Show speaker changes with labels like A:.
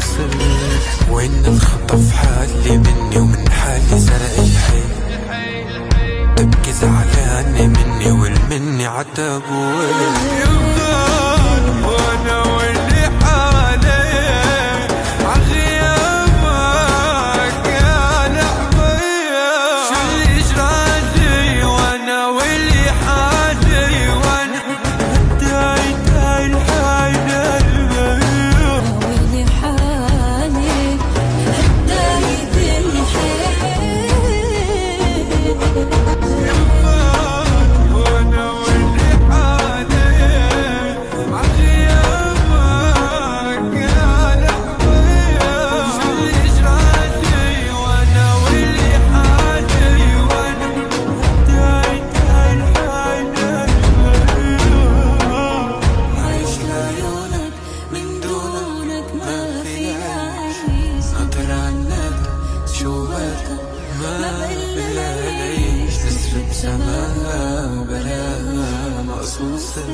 A: مصوصل. وين اتخطف حالي مني ومن حالي سرق الحي. تبكي زعلانة مني والمني عتب يفضل وانا واللي حالي عغيابك يا لحظية. شو اللي جرالي وانا واللي حالي وانا بداية الحالة
B: واللي حالي بداية
A: ما بلاقيش تسرب سماها بلاها مقصوصة.